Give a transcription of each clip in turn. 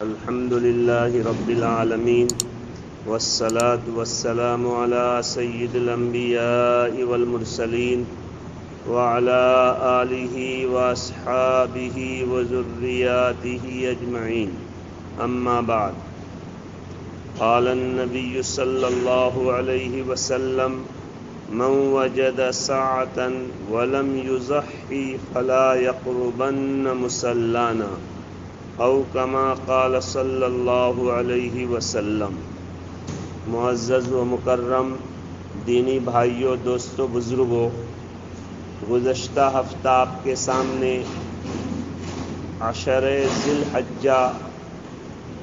الحمد لله رب العالمين والصلاة والسلام على سيد الأنبياء والمرسلين وعلى آله وأصحابه وذرياته أجمعين أما بعد قال النبي صلى الله عليه وسلم من وجد ساعة ولم يضحي فلا يقربن مصلانا او کما قال صلی اللہ علیہ وسلم۔ معزز و مکرم دینی بھائیوں، دوستوں، بزرگوں، گزشتہ ہفتہ آپ کے سامنے عشر ذی الحجہ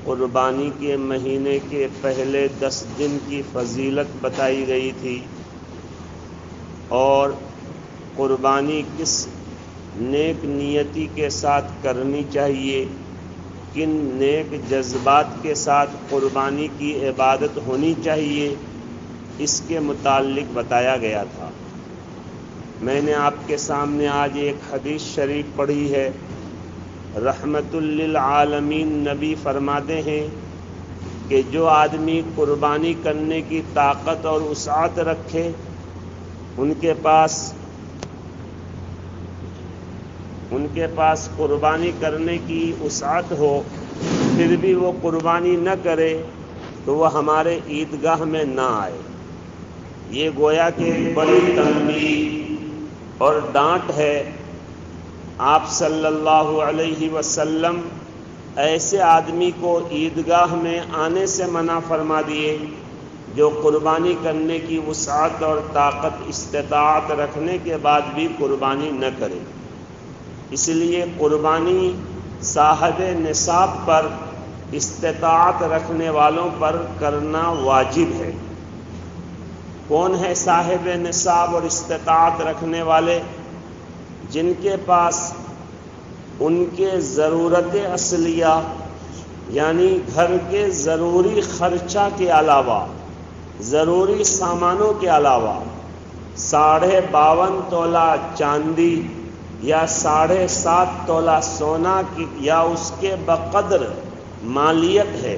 قربانی کے مہینے کے پہلے 10 دن کی فضیلت بتائی گئی تھی اور قربانی کس نیک نیتی کے ساتھ کرنی چاہیے، کن نیک جذبات کے ساتھ قربانی کی عبادت ہونی چاہیے، اس کے متعلق بتایا گیا تھا۔ میں نے آپ کے سامنے آج ایک حدیث شریف پڑھی ہے۔ رحمت للعالمین نبی فرماتے ہیں کہ جو آدمی قربانی کرنے کی طاقت اور وسعت رکھے، ان کے پاس قربانی کرنے کی وسعت ہو، پھر بھی وہ قربانی نہ کرے تو وہ ہمارے عیدگاہ میں نہ آئے۔ یہ گویا کہ بڑی تنبیہ اور ڈانٹ ہے۔ آپ صلی اللہ علیہ وسلم ایسے آدمی کو عیدگاہ میں آنے سے منع فرما دیے جو قربانی کرنے کی وسعت اور طاقت استطاعت رکھنے کے بعد بھی قربانی نہ کرے۔ اس لیے قربانی صاحب نصاب پر، استطاعت رکھنے والوں پر کرنا واجب ہے۔ کون ہے صاحب نصاب اور استطاعت رکھنے والے؟ جن کے پاس ان کے ضرورت اصلیہ یعنی گھر کے ضروری خرچہ کے علاوہ، ضروری سامانوں کے علاوہ 52.5 تولہ چاندی یا 7.5 تولہ سونا کی یا اس کے بقدر مالیت ہے،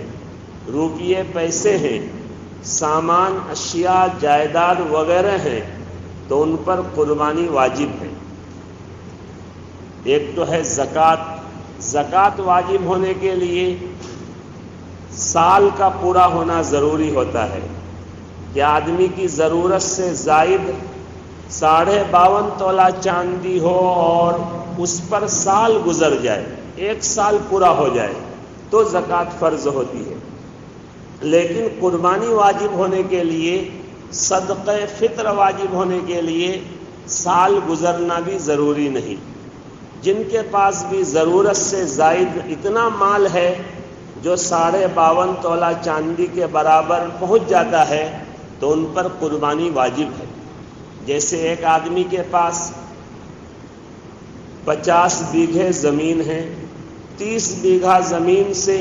روپیے پیسے ہیں، سامان اشیاء جائیداد وغیرہ ہیں، تو ان پر قربانی واجب ہے۔ ایک تو ہے زکوٰۃ۔ زکوٰۃ واجب ہونے کے لیے سال کا پورا ہونا ضروری ہوتا ہے کہ آدمی کی ضرورت سے زائد 52.5 تولہ چاندی ہو اور اس پر سال گزر جائے، 1 سال پورا ہو جائے تو زکوٰۃ فرض ہوتی ہے۔ لیکن قربانی واجب ہونے کے لیے، صدقہ فطر واجب ہونے کے لیے سال گزرنا بھی ضروری نہیں۔ جن کے پاس بھی ضرورت سے زائد اتنا مال ہے جو 52.5 تولہ چاندی کے برابر پہنچ جاتا ہے تو ان پر قربانی واجب ہے۔ جیسے ایک آدمی کے پاس 50 بیگھے زمین ہے، 30 بیگھا زمین سے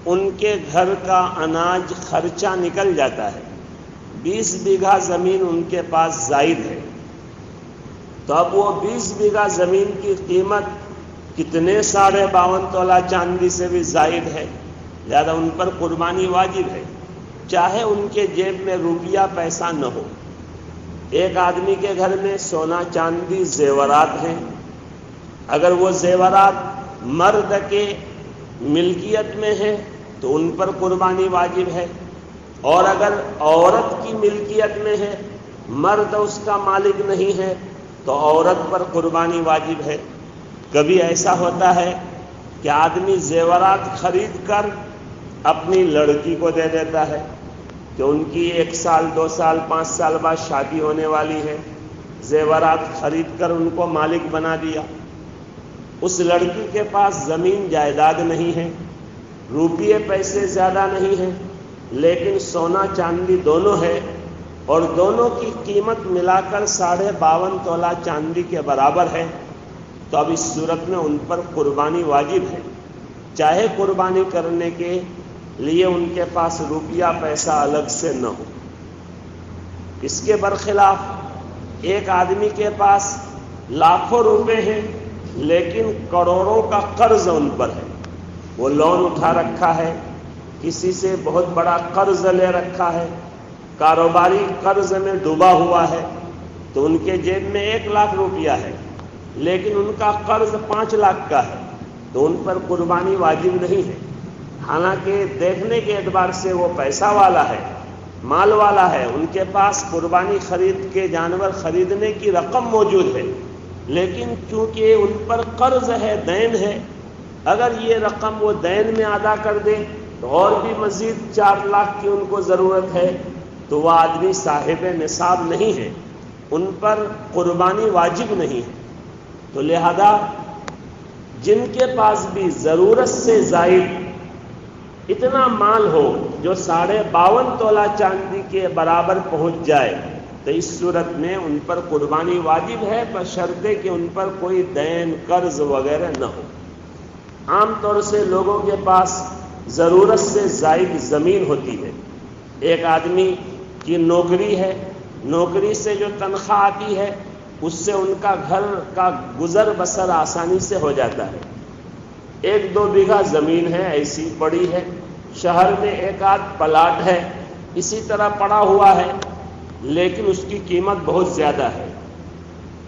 ان کے گھر کا اناج خرچہ نکل جاتا ہے، 20 بیگھا زمین ان کے پاس زائد ہے، تو اب وہ 20 بیگھا زمین کی قیمت کتنے 52.5 تولہ چاندی سے بھی زائد ہے، لہذا ان پر قربانی واجب ہے، چاہے ان کے جیب میں روپیہ پیسہ نہ ہو۔ ایک آدمی کے گھر میں سونا چاندی زیورات ہیں، اگر وہ زیورات مرد کے ملکیت میں ہیں تو ان پر قربانی واجب ہے، اور اگر عورت کی ملکیت میں ہے، مرد اس کا مالک نہیں ہے تو عورت پر قربانی واجب ہے۔ کبھی ایسا ہوتا ہے کہ آدمی زیورات خرید کر اپنی لڑکی کو دے دیتا ہے کہ ان کی 1 سال 2 سال 5 سال بعد شادی ہونے والی ہے، زیورات خرید کر ان کو مالک بنا دیا۔ اس لڑکی کے پاس زمین جائیداد نہیں ہے، روپیے پیسے زیادہ نہیں ہیں، لیکن سونا چاندی دونوں ہے اور دونوں کی قیمت ملا کر 52.5 تولہ چاندی کے برابر ہے، تو اب اس صورت میں ان پر قربانی واجب ہے، چاہے قربانی کرنے کے لیے ان کے پاس روپیہ پیسہ الگ سے نہ ہو۔ اس کے برخلاف ایک آدمی کے پاس لاکھوں روپے ہیں لیکن کروڑوں کا قرض ان پر ہے، وہ لون اٹھا رکھا ہے، کسی سے بہت بڑا قرض لے رکھا ہے، کاروباری قرض میں ڈوبا ہوا ہے، تو ان کے جیب میں 1,00,000 روپیہ ہے لیکن ان کا قرض 5 لاکھ کا ہے، تو ان پر قربانی واجب نہیں ہے، حالانکہ دیکھنے کے اعتبار سے وہ پیسہ والا ہے، مال والا ہے، ان کے پاس قربانی خرید کے جانور خریدنے کی رقم موجود ہے، لیکن چونکہ ان پر قرض ہے، دین ہے، اگر یہ رقم وہ دین میں ادا کر دے تو اور بھی مزید 4 لاکھ کی ان کو ضرورت ہے، تو وہ آدمی صاحب نصاب نہیں ہے، ان پر قربانی واجب نہیں ہے۔ تو لہذا جن کے پاس بھی ضرورت سے زائد اتنا مال ہو جو 52.5 تولہ چاندی کے برابر پہنچ جائے، تو اس صورت میں ان پر قربانی واجب ہے، بشرطے کہ ان پر کوئی دین قرض وغیرہ نہ ہو۔ عام طور سے لوگوں کے پاس ضرورت سے زائد زمین ہوتی ہے، ایک آدمی کی نوکری ہے، نوکری سے جو تنخواہ آتی ہے اس سے ان کا گھر کا گزر بسر آسانی سے ہو جاتا ہے، 1-2 بیگھہ زمین ہے ایسی پڑی ہے، شہر میں 1-8 پلاٹ ہے اسی طرح پڑا ہوا ہے، لیکن اس کی قیمت بہت زیادہ ہے،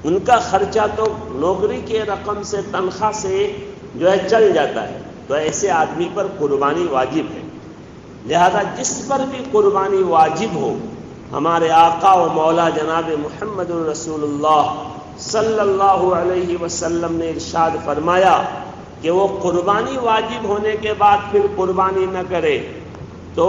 ان کا خرچہ تو نوکری کے رقم سے تنخواہ سے جو ہے چل جاتا ہے، تو ایسے آدمی پر قربانی واجب ہے۔ لہذا جس پر بھی قربانی واجب ہو، ہمارے آقا و مولا جناب محمد رسول اللہ صلی اللہ علیہ وسلم نے ارشاد فرمایا کہ وہ قربانی واجب ہونے کے بعد پھر قربانی نہ کرے تو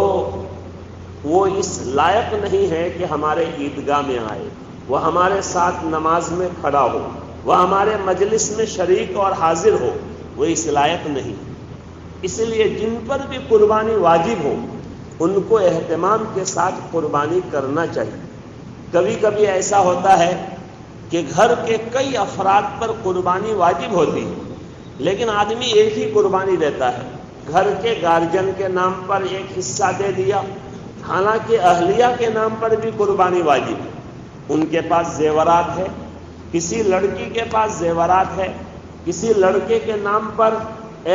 وہ اس لائق نہیں ہے کہ ہمارے عیدگاہ میں آئے، وہ ہمارے ساتھ نماز میں کھڑا ہو، وہ ہمارے مجلس میں شریک اور حاضر ہو، وہ اس لائق نہیں۔ اس لیے جن پر بھی قربانی واجب ہو ان کو اہتمام کے ساتھ قربانی کرنا چاہیے۔ کبھی کبھی ایسا ہوتا ہے کہ گھر کے کئی افراد پر قربانی واجب ہوتی ہے، لیکن آدمی ایک ہی قربانی دیتا ہے، گھر کے گارجن کے نام پر ایک حصہ دے دیا، حالانکہ اہلیہ کے نام پر بھی قربانی واجب ہے، ان کے پاس زیورات ہے، کسی لڑکی کے پاس زیورات ہے، کسی لڑکے کے نام پر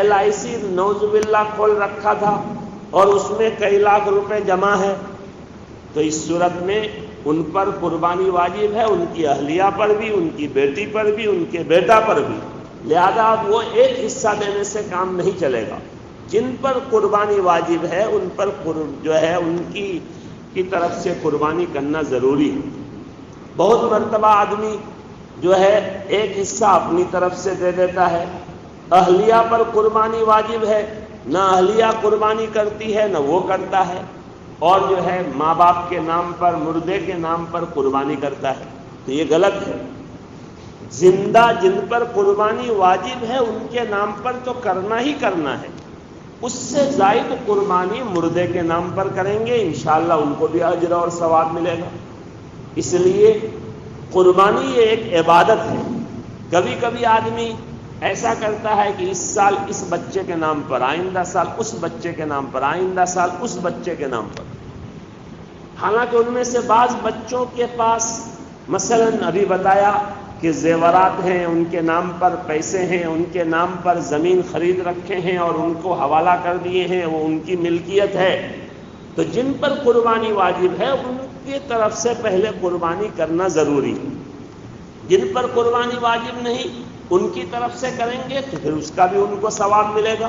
LIC نعوذ باللہ کھول رکھا تھا اور اس میں کئی لاکھ روپے جمع ہے، تو اس صورت میں ان پر قربانی واجب ہے، ان کی اہلیہ پر بھی، ان کی بیٹی پر بھی، ان کے بیٹا پر بھی، لہذا وہ ایک حصہ دینے سے کام نہیں چلے گا۔ جن پر قربانی واجب ہے ان پر جو ہے ان کی طرف سے قربانی کرنا ضروری ہے۔ بہت مرتبہ آدمی جو ہے ایک حصہ اپنی طرف سے دے دیتا ہے، اہلیہ پر قربانی واجب ہے، نہ اہلیہ قربانی کرتی ہے نہ وہ کرتا ہے، اور جو ہے ماں باپ کے نام پر، مردے کے نام پر قربانی کرتا ہے، تو یہ غلط ہے۔ زندہ جن پر قربانی واجب ہے ان کے نام پر تو کرنا ہی کرنا ہے، اس سے زائد قربانی مردے کے نام پر کریں گے، انشاءاللہ ان کو بھی اجر اور ثواب ملے گا۔ اس لیے قربانی یہ ایک عبادت ہے۔ کبھی کبھی آدمی ایسا کرتا ہے کہ اس سال اس بچے کے نام پر، آئندہ سال اس بچے کے نام پر، آئندہ سال اس بچے کے نام پر، حالانکہ ان میں سے بعض بچوں کے پاس مثلا ابھی بتایا کہ زیورات ہیں، ان کے نام پر پیسے ہیں، ان کے نام پر زمین خرید رکھے ہیں اور ان کو حوالہ کر دیے ہیں، وہ ان کی ملکیت ہے، تو جن پر قربانی واجب ہے ان کی طرف سے پہلے قربانی کرنا ضروری ہے۔ جن پر قربانی واجب نہیں ان کی طرف سے کریں گے تو پھر اس کا بھی ان کو ثواب ملے گا،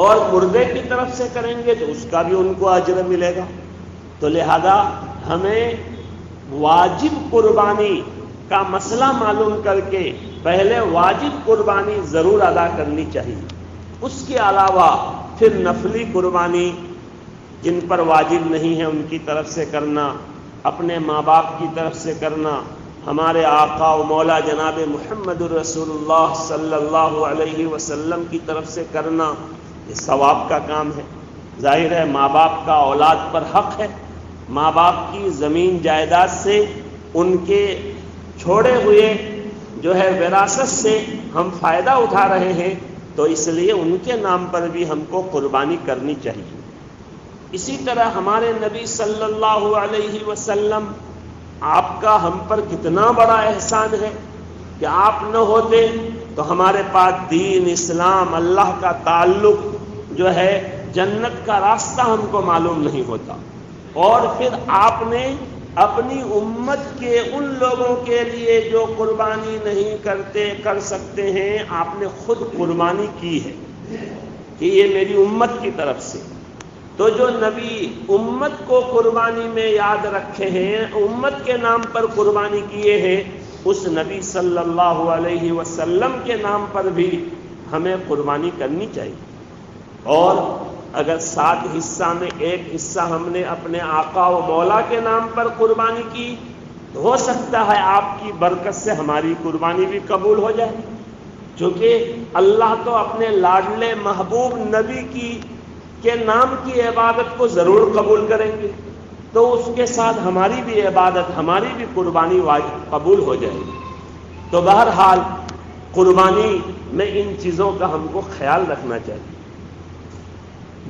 اور مردے کی طرف سے کریں گے تو اس کا بھی ان کو اجر ملے گا۔ تو لہذا ہمیں واجب قربانی کا مسئلہ معلوم کر کے پہلے واجب قربانی ضرور ادا کرنی چاہیے، اس کے علاوہ پھر نفلی قربانی جن پر واجب نہیں ہے ان کی طرف سے کرنا، اپنے ماں باپ کی طرف سے کرنا، ہمارے آقا و مولا جناب محمد رسول اللہ صلی اللہ علیہ وسلم کی طرف سے کرنا، یہ ثواب کا کام ہے۔ ظاہر ہے ماں باپ کا اولاد پر حق ہے، ماں باپ کی زمین جائیداد سے، ان کے چھوڑے ہوئے جو ہے وراثت سے ہم فائدہ اٹھا رہے ہیں، تو اس لیے ان کے نام پر بھی ہم کو قربانی کرنی چاہیے۔ اسی طرح ہمارے نبی صلی اللہ علیہ وسلم، آپ کا ہم پر کتنا بڑا احسان ہے کہ آپ نہ ہوتے تو ہمارے پاس دین اسلام اللہ کا تعلق جو ہے جنت کا راستہ ہم کو معلوم نہیں ہوتا، اور پھر آپ نے اپنی امت کے ان لوگوں کے لیے جو قربانی نہیں کر سکتے ہیں، آپ نے خود قربانی کی ہے کہ یہ میری امت کی طرف سے۔ تو جو نبی امت کو قربانی میں یاد رکھے ہیں، امت کے نام پر قربانی کیے ہیں، اس نبی صلی اللہ علیہ وسلم کے نام پر بھی ہمیں قربانی کرنی چاہیے۔ اور اگر 7 حصہ میں 1 حصہ ہم نے اپنے آقا و مولا کے نام پر قربانی کی، تو ہو سکتا ہے آپ کی برکت سے ہماری قربانی بھی قبول ہو جائے، چونکہ اللہ تو اپنے لاڈلے محبوب نبی کے نام کی عبادت کو ضرور قبول کریں گے، تو اس کے ساتھ ہماری بھی عبادت، ہماری بھی قربانی قبول ہو جائے گی۔ تو بہرحال قربانی میں ان چیزوں کا ہم کو خیال رکھنا چاہیے۔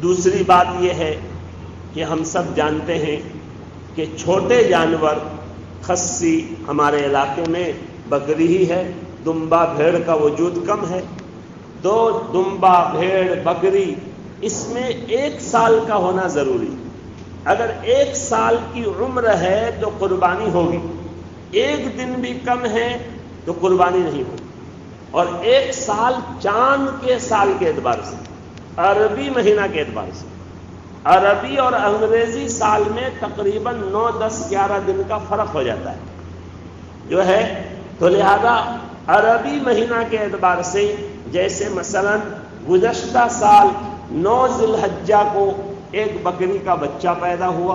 دوسری بات یہ ہے کہ ہم سب جانتے ہیں کہ چھوٹے جانور، خصی ہمارے علاقے میں بکری ہی ہے، دمبا بھیڑ کا وجود کم ہے۔ تو دمبا بھیڑ بکری اس میں 1 سال کا ہونا ضروری ہے۔ اگر 1 سال کی عمر ہے تو قربانی ہوگی، 1 دن بھی کم ہے تو قربانی نہیں ہوگی۔ اور 1 سال چاند کے سال کے اعتبار سے، عربی مہینہ کے اعتبار سے، عربی اور انگریزی سال میں تقریباً 9، 10، 11 دن کا فرق ہو جاتا ہے جو ہے۔ تو لہذا عربی مہینہ کے اعتبار سے، جیسے مثلا گزشتہ سال 9 ذی الحجہ کو ایک بکری کا بچہ پیدا ہوا،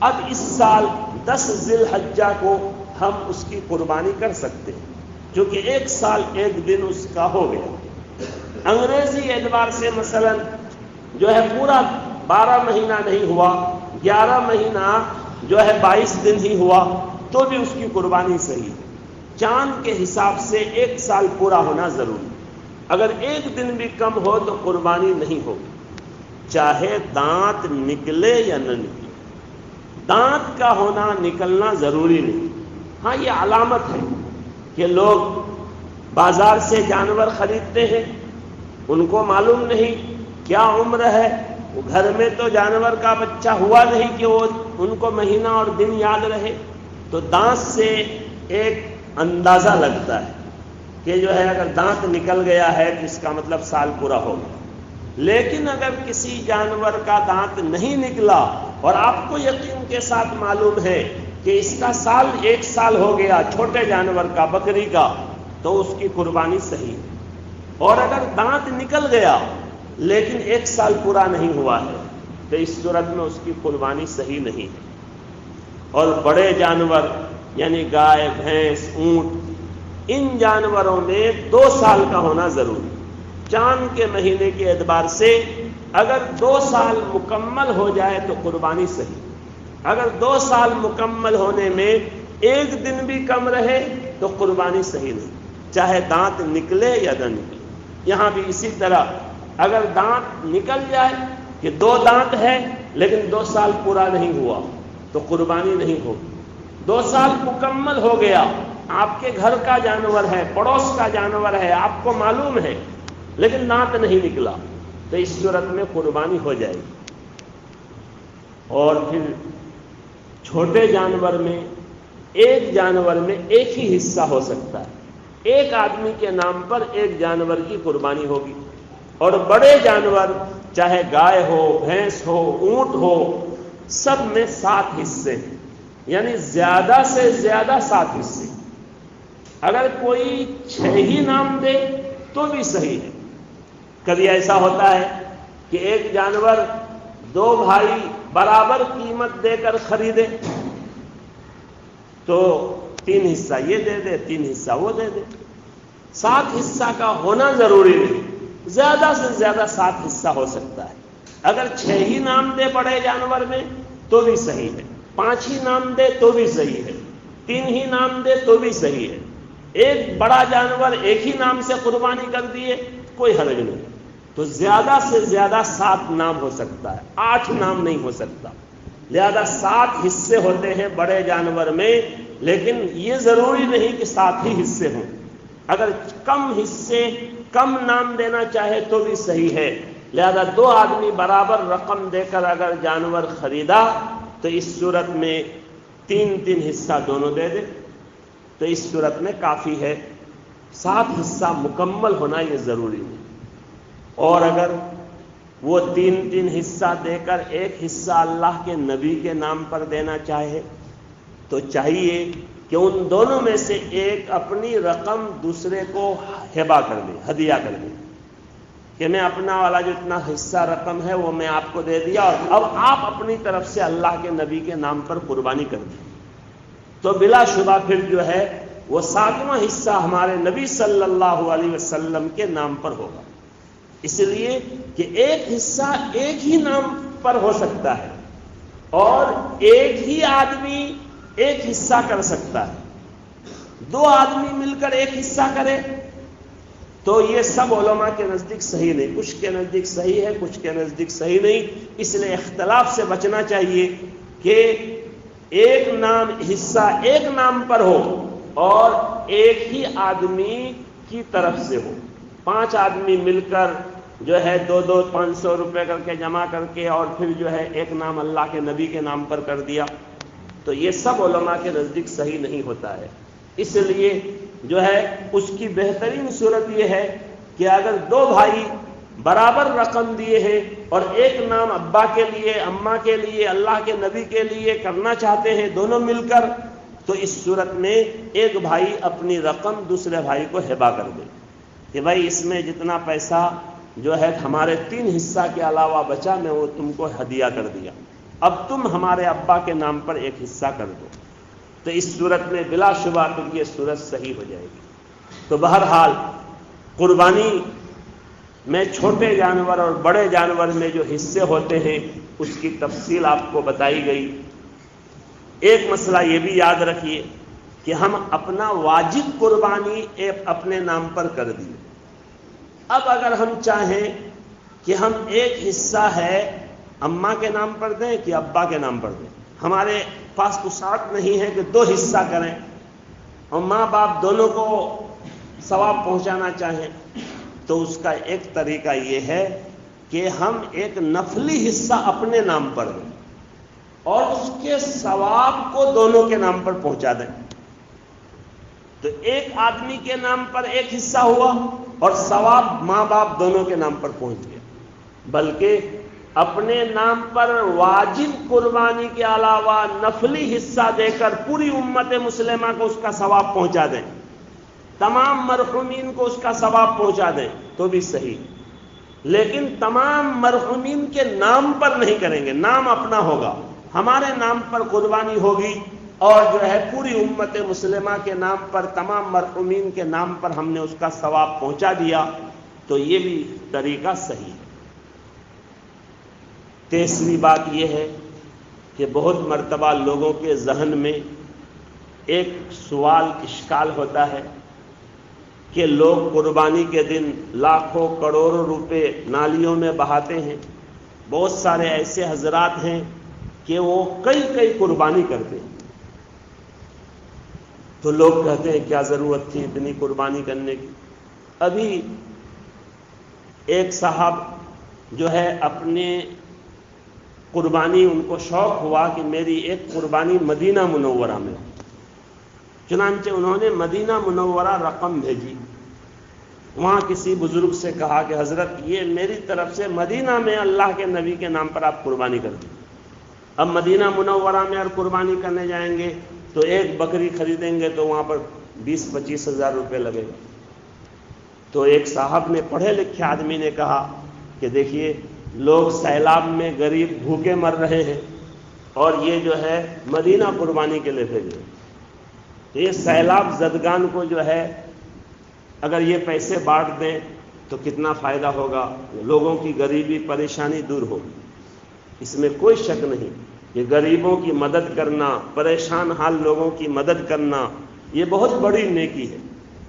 اب اس سال 10 ذی الحجہ کو ہم اس کی قربانی کر سکتے ہیں، کیونکہ 1 سال 1 دن اس کا ہو گیا۔ انگریزی اعتبار سے مثلا جو ہے پورا 12 مہینہ نہیں ہوا، 11 مہینہ جو ہے 22 دن ہی ہوا، تو بھی اس کی قربانی صحیح ہے۔ چاند کے حساب سے 1 سال پورا ہونا ضروری، اگر 1 دن بھی کم ہو تو قربانی نہیں ہوگی، چاہے دانت نکلے یا نہ نکلے۔ دانت کا ہونا نکلنا ضروری نہیں، ہاں یہ علامت ہے کہ لوگ بازار سے جانور خریدتے ہیں، ان کو معلوم نہیں کیا عمر ہے، وہ گھر میں تو جانور کا بچہ ہوا نہیں کہ وہ ان کو مہینہ اور دن یاد رہے، تو دانت سے ایک اندازہ لگتا ہے کہ جو ہے اگر دانت نکل گیا ہے تو اس کا مطلب سال پورا ہو گیا۔ لیکن اگر کسی جانور کا دانت نہیں نکلا اور آپ کو یقین کے ساتھ معلوم ہے کہ اس کا سال 1 سال ہو گیا، چھوٹے جانور کا، بکری کا، تو اس کی قربانی صحیح ہے۔ اور اگر دانت نکل گیا لیکن 1 سال پورا نہیں ہوا ہے تو اس صورت میں اس کی قربانی صحیح نہیں ہے۔ اور بڑے جانور یعنی گائے، بھینس، اونٹ، ان جانوروں میں 2 سال کا ہونا ضروری۔ چاند کے مہینے کے اعتبار سے اگر 2 سال مکمل ہو جائے تو قربانی صحیح، اگر 2 سال مکمل ہونے میں 1 دن بھی کم رہے تو قربانی صحیح نہیں، چاہے دانت نکلے یا نہ نکلے۔ یہاں بھی اسی طرح اگر دانت نکل جائے کہ 2 دانت ہے لیکن 2 سال پورا نہیں ہوا تو قربانی نہیں ہوگی۔ 2 سال مکمل ہو گیا، آپ کے گھر کا جانور ہے، پڑوس کا جانور ہے، آپ کو معلوم ہے، لیکن دانت نہیں نکلا، تو اس صورت میں قربانی ہو جائے گی۔ اور پھر چھوٹے جانور میں، ایک جانور میں 1 ہی حصہ ہو سکتا ہے، ایک آدمی کے نام پر 1 جانور کی قربانی ہوگی۔ اور بڑے جانور چاہے گائے ہو، بھینس ہو، اونٹ ہو، سب میں 7 حصے ہیں، یعنی زیادہ سے زیادہ 7 حصے۔ اگر کوئی 6 ہی نام دے تو بھی صحیح ہے۔ کبھی ایسا ہوتا ہے کہ ایک جانور 2 بھائی برابر قیمت دے کر خریدے تو 3 حصہ یہ دے دے، 3 حصہ وہ دے دے۔ 7 حصہ کا ہونا ضروری نہیں، زیادہ سے زیادہ 7 حصہ ہو سکتا ہے۔ اگر 6 ہی نام دے بڑے جانور میں تو بھی صحیح ہے، 5 ہی نام دے تو بھی صحیح ہے، 3 ہی نام دے تو بھی صحیح ہے۔ ایک بڑا جانور 1 ہی نام سے قربانی کر دیے کوئی حرج نہیں، تو زیادہ سے زیادہ 7 نام ہو سکتا ہے، 8 نام نہیں ہو سکتا۔ لہذا 7 حصے ہوتے ہیں بڑے جانور میں، لیکن یہ ضروری نہیں کہ 7 ہی حصے ہوں۔ اگر کم حصے کم نام دینا چاہے تو بھی صحیح ہے، لہذا 2 آدمی برابر رقم دے کر اگر جانور خریدا تو اس صورت میں 3 حصہ دونوں دے دے تو اس صورت میں کافی ہے، 7 حصہ مکمل ہونا یہ ضروری نہیں۔ اور اگر وہ 3 حصہ دے کر 1 حصہ اللہ کے نبی کے نام پر دینا چاہے تو چاہیے کہ ان دونوں میں سے ایک اپنی رقم دوسرے کو ہبہ کر دے، ہدیہ کر دے، کہ میں اپنا والا جو اتنا حصہ رقم ہے وہ میں آپ کو دے دیا اور اب آپ اپنی طرف سے اللہ کے نبی کے نام پر قربانی کر دیں، تو بلا شبہ پھر جو ہے وہ 7واں حصہ ہمارے نبی صلی اللہ علیہ وسلم کے نام پر ہوگا، اس لیے کہ ایک حصہ ایک ہی نام پر ہو سکتا ہے اور ایک ہی آدمی ایک حصہ کر سکتا ہے، 2 آدمی مل کر ایک حصہ کرے تو یہ سب علماء کے نزدیک صحیح نہیں، کچھ کے نزدیک صحیح ہے، کچھ کے نزدیک صحیح نہیں، اس لیے اختلاف سے بچنا چاہیے کہ ایک نام حصہ ایک نام پر ہو اور ایک ہی آدمی کی طرف سے ہو، 5 آدمی مل کر جو ہے 2 500 روپے کر کے جمع کر کے اور پھر جو ہے ایک نام اللہ کے نبی کے نام پر کر دیا تو یہ سب علماء کے نزدیک صحیح نہیں ہوتا ہے۔ اس لیے جو ہے اس کی بہترین صورت یہ ہے کہ اگر 2 بھائی برابر رقم دیے ہیں اور ایک نام ابا کے لیے، اماں کے لیے، اللہ کے نبی کے لیے کرنا چاہتے ہیں دونوں مل کر، تو اس صورت میں ایک بھائی اپنی رقم دوسرے بھائی کو ہبہ کر دے کہ بھائی اس میں جتنا پیسہ جو ہے ہمارے 3 حصہ کے علاوہ بچا میں وہ تم کو ہدیہ کر دیا، اب تم ہمارے ابا کے نام پر ایک حصہ کر دو، تو اس صورت میں بلا شبہ پھر یہ صورت صحیح ہو جائے گی۔ تو بہرحال قربانی میں چھوٹے جانور اور بڑے جانور میں جو حصے ہوتے ہیں اس کی تفصیل آپ کو بتائی گئی۔ ایک مسئلہ یہ بھی یاد رکھیے کہ ہم اپنا واجب قربانی اپنے نام پر کر دیے، اب اگر ہم چاہیں کہ ہم ایک حصہ ہے اماں کے نام پر دیں کہ ابا کے نام پر دیں، ہمارے پاس وسعت نہیں ہے کہ 2 حصہ کریں اور ماں باپ دونوں کو ثواب پہنچانا چاہیں، تو اس کا ایک طریقہ یہ ہے کہ ہم ایک نفلی حصہ اپنے نام پر دیں اور اس کے ثواب کو دونوں کے نام پر پہنچا دیں، تو ایک آدمی کے نام پر ایک حصہ ہوا اور ثواب ماں باپ دونوں کے نام پر پہنچ گیا، بلکہ اپنے نام پر واجب قربانی کے علاوہ نفلی حصہ دے کر پوری امت مسلمہ کو اس کا ثواب پہنچا دیں، تمام مرحومین کو اس کا ثواب پہنچا دیں تو بھی صحیح، لیکن تمام مرحومین کے نام پر نہیں کریں گے، نام اپنا ہوگا، ہمارے نام پر قربانی ہوگی اور جو ہے پوری امت مسلمہ کے نام پر تمام مرحومین کے نام پر ہم نے اس کا ثواب پہنچا دیا، تو یہ بھی طریقہ صحیح ہے۔ تیسری بات یہ ہے کہ بہت مرتبہ لوگوں کے ذہن میں ایک سوال اشکال ہوتا ہے کہ لوگ قربانی کے دن لاکھوں کروڑوں روپے نالیوں میں بہاتے ہیں، بہت سارے ایسے حضرات ہیں کہ وہ کئی قربانی کرتے ہیں، تو لوگ کہتے ہیں کیا ضرورت تھی اتنی قربانی کرنے کی۔ ابھی ایک صاحب جو ہے اپنے قربانی ان کو شوق ہوا کہ میری ایک قربانی مدینہ منورہ میں، چنانچہ انہوں نے مدینہ منورہ رقم بھیجی، وہاں کسی بزرگ سے کہا کہ حضرت یہ میری طرف سے مدینہ میں اللہ کے نبی کے نام پر آپ قربانی کر دیں۔ اب مدینہ منورہ میں اگر قربانی کرنے جائیں گے تو ایک بکری خریدیں گے تو وہاں پر 20-25 ہزار روپے لگے گا۔ تو ایک صاحب نے پڑھے لکھے آدمی نے کہا کہ دیکھیے لوگ سیلاب میں غریب بھوکے مر رہے ہیں اور یہ جو ہے مدینہ قربانی کے لیے بھیجے، تو یہ سیلاب زدگان کو جو ہے اگر یہ پیسے بانٹ دیں تو کتنا فائدہ ہوگا، لوگوں کی غریبی پریشانی دور ہوگی۔ اس میں کوئی شک نہیں کہ غریبوں کی مدد کرنا، پریشان حال لوگوں کی مدد کرنا یہ بہت بڑی نیکی ہے،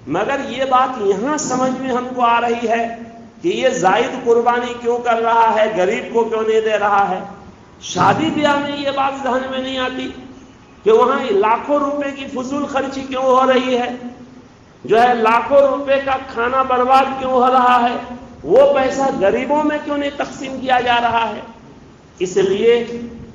مگر یہ بات یہاں سمجھ میں ہم کو آ رہی ہے کہ یہ زائد قربانی کیوں کر رہا ہے، غریب کو کیوں نہیں دے رہا ہے۔ شادی بیاہ میں یہ بات ذہن میں نہیں آتی کہ وہاں لاکھوں روپے کی فضول خرچی کیوں ہو رہی ہے، جو ہے لاکھوں روپے کا کھانا برباد کیوں ہو رہا ہے؟ وہ پیسہ غریبوں میں کیوں نہیں تقسیم کیا جا رہا ہے؟ اس لیے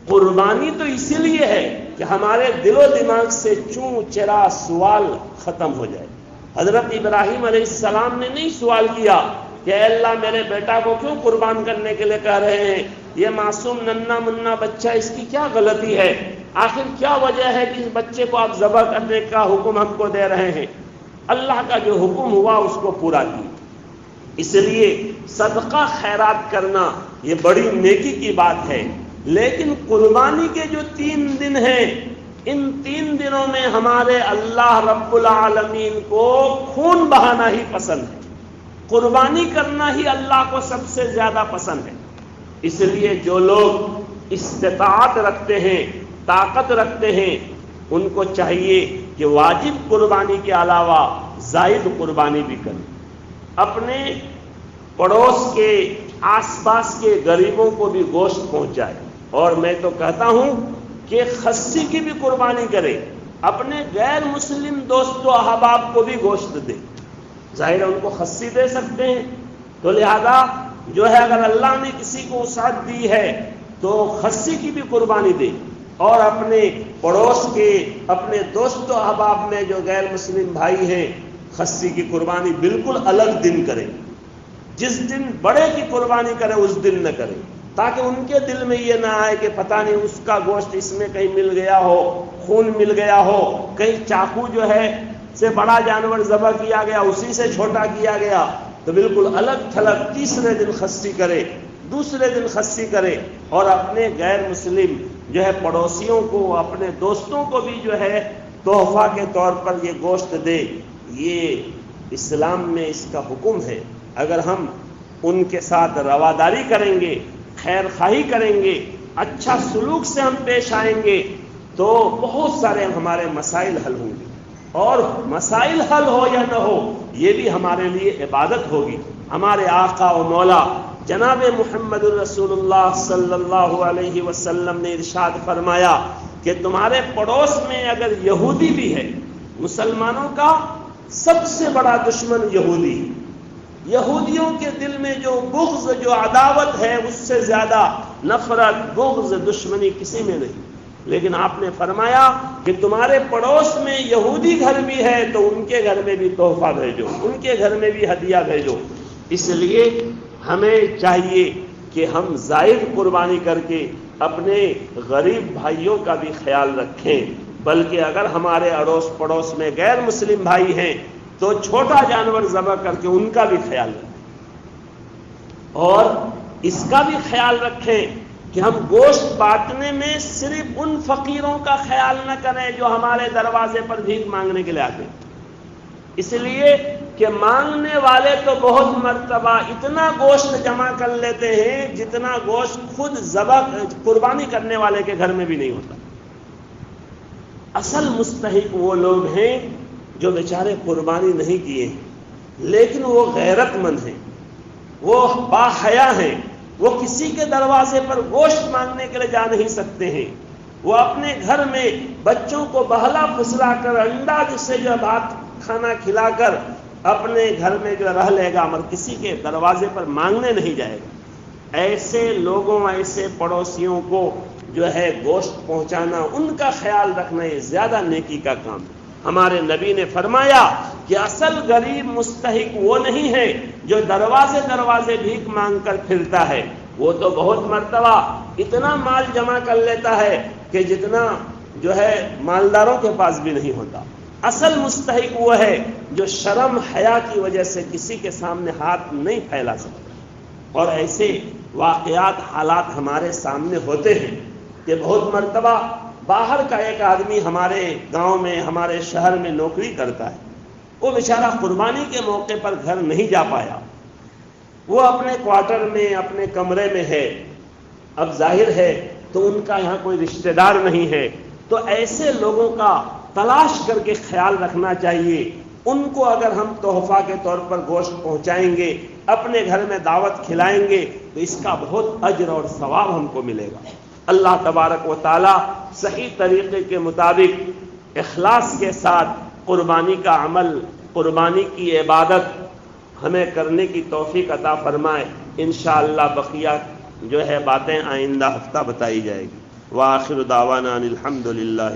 قربانی تو اسی لیے ہے کہ ہمارے دل و دماغ سے چوں چرا سوال ختم ہو جائے۔ حضرت ابراہیم علیہ السلام نے نہیں سوال کیا کہ اے اللہ میرے بیٹا کو کیوں قربان کرنے کے لیے کہہ رہے ہیں، یہ معصوم ننھا منا بچہ، اس کی کیا غلطی ہے، آخر کیا وجہ ہے کہ اس بچے کو آپ ذبح کرنے کا حکم ہم کو دے رہے ہیں؟ اللہ کا جو حکم ہوا اس کو پورا کیا۔ اس لیے صدقہ خیرات کرنا یہ بڑی نیکی کی بات ہے، لیکن قربانی کے جو 3 دن ہیں، ان 3 دنوں میں ہمارے اللہ رب العالمین کو خون بہانا ہی پسند ہے، قربانی کرنا ہی اللہ کو سب سے زیادہ پسند ہے۔ اس لیے جو لوگ استطاعت رکھتے ہیں، طاقت رکھتے ہیں، ان کو چاہیے کہ واجب قربانی کے علاوہ زائد قربانی بھی کریں، اپنے پڑوس کے آس پاس کے غریبوں کو بھی گوشت پہنچائے، اور میں تو کہتا ہوں کہ خصی کی بھی قربانی کرے، اپنے غیر مسلم دوست و احباب کو بھی گوشت دے۔ ظاہر ہے ان کو خصی دے سکتے ہیں، تو لہذا جو ہے اگر اللہ نے کسی کو وسعت دی ہے تو خصی کی بھی قربانی دے، اور اپنے پڑوس کے اپنے دوست و احباب میں جو غیر مسلم بھائی ہیں، خصی کی قربانی بالکل الگ دن کرے، جس دن بڑے کی قربانی کرے اس دن نہ کرے، تاکہ ان کے دل میں یہ نہ آئے کہ پتہ نہیں اس کا گوشت اس میں کہیں مل گیا ہو، خون مل گیا ہو، کہیں چاقو جو ہے سے بڑا جانور ذبح کیا گیا اسی سے چھوٹا کیا گیا، تو بالکل الگ تھلگ تیسرے دن خصی کرے، دوسرے دن خصی کرے، اور اپنے غیر مسلم جو ہے پڑوسیوں کو، اپنے دوستوں کو بھی جو ہے تحفہ کے طور پر یہ گوشت دے۔ یہ اسلام میں اس کا حکم ہے۔ اگر ہم ان کے ساتھ رواداری کریں گے، خیر خواہی کریں گے، اچھا سلوک سے ہم پیش آئیں گے، تو بہت سارے ہمارے مسائل حل ہوں گے، اور مسائل حل ہو یا نہ ہو یہ بھی ہمارے لیے عبادت ہوگی۔ ہمارے آقا و مولا جناب محمد الرسول اللہ صلی اللہ علیہ وسلم نے ارشاد فرمایا کہ تمہارے پڑوس میں اگر یہودی بھی ہے، مسلمانوں کا سب سے بڑا دشمن یہودی، یہودیوں کے دل میں جو بغض، جو عداوت ہے، اس سے زیادہ نفرت، بغض، دشمنی کسی میں نہیں، لیکن آپ نے فرمایا کہ تمہارے پڑوس میں یہودی گھر بھی ہے تو ان کے گھر میں بھی تحفہ بھیجو، ان کے گھر میں بھی ہدیہ بھیجو۔ اس لیے ہمیں چاہیے کہ ہم زائد قربانی کر کے اپنے غریب بھائیوں کا بھی خیال رکھیں، بلکہ اگر ہمارے اڑوس پڑوس میں غیر مسلم بھائی ہیں تو چھوٹا جانور ذبح کر کے ان کا بھی خیال رکھیں، اور اس کا بھی خیال رکھیں کہ ہم گوشت بانٹنے میں صرف ان فقیروں کا خیال نہ کریں جو ہمارے دروازے پر بھیک مانگنے کے لیے آتے ہیں، اس لیے کہ مانگنے والے تو بہت مرتبہ اتنا گوشت جمع کر لیتے ہیں جتنا گوشت خود ذبح قربانی کرنے والے کے گھر میں بھی نہیں ہوتا۔ اصل مستحق وہ لوگ ہیں جو بیچارے قربانی نہیں کیے ہیں، لیکن وہ غیرت مند ہیں، وہ باحیا ہیں، وہ کسی کے دروازے پر گوشت مانگنے کے لیے جا نہیں سکتے ہیں، وہ اپنے گھر میں بچوں کو بہلا پھسلا کر، انڈا جس سے جو بات کھانا کھلا کر اپنے گھر میں جو رہ لے گا، مگر کسی کے دروازے پر مانگنے نہیں جائے گا۔ ایسے لوگوں، ایسے پڑوسیوں کو جو ہے گوشت پہنچانا، ان کا خیال رکھنا، یہ زیادہ نیکی کا کام ہے۔ ہمارے نبی نے فرمایا کہ اصل غریب مستحق وہ نہیں ہے جو دروازے دروازے بھیک مانگ کر پھرتا ہے، وہ تو بہت مرتبہ اتنا مال جمع کر لیتا ہے کہ جتنا جو ہے مالداروں کے پاس بھی نہیں ہوتا۔ اصل مستحق وہ ہے جو شرم حیا کی وجہ سے کسی کے سامنے ہاتھ نہیں پھیلا سکتا، اور ایسے واقعات، حالات ہمارے سامنے ہوتے ہیں کہ بہت مرتبہ باہر کا ایک آدمی ہمارے گاؤں میں، ہمارے شہر میں نوکری کرتا ہے، وہ بیچارہ قربانی کے موقع پر گھر نہیں جا پایا، وہ اپنے کوارٹر میں، اپنے کمرے میں ہے، اب ظاہر ہے تو ان کا یہاں کوئی رشتہ دار نہیں ہے، تو ایسے لوگوں کا تلاش کر کے خیال رکھنا چاہیے۔ ان کو اگر ہم تحفہ کے طور پر گوشت پہنچائیں گے، اپنے گھر میں دعوت کھلائیں گے، تو اس کا بہت اجر اور ثواب ہم کو ملے گا۔ اللہ تبارک و تعالی صحیح طریقے کے مطابق اخلاص کے ساتھ قربانی کا عمل قربانی کی عبادت ہمیں کرنے کی توفیق عطا فرمائے۔ انشاءاللہ بقیہ جو ہے باتیں آئندہ ہفتہ بتائی جائے گی۔ وآخر دعوانا ان الحمد للہ